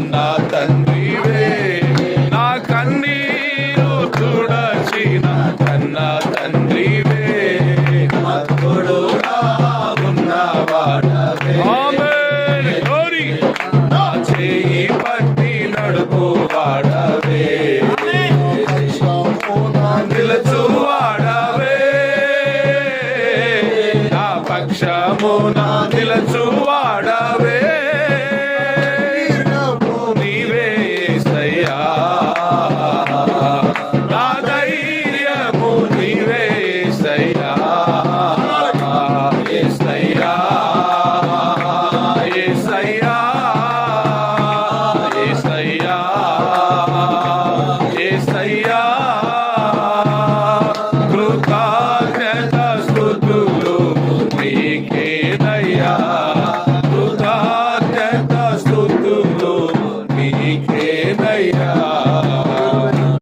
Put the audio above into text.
కన్నా తండ్రివే, నా కన్నీరు తుడచిన కన్నా తండ్రివే, నా తోడుగా ఉన్నవాడవే. ఆమేన్. గ్లోరీ. నా చేయి పట్టి నడుపువాడవే, నిలచువాడవే, నా పక్షమున నిలచువాడవే. నీవే యేసయ్యా, నా ధైర్యము నీవే యేసయ్యా, యేసయ్యా, యేసయ్యా, యేసయ్యా, యేసయ్యా. కృతజ్ఞత స్తుతులు నీకే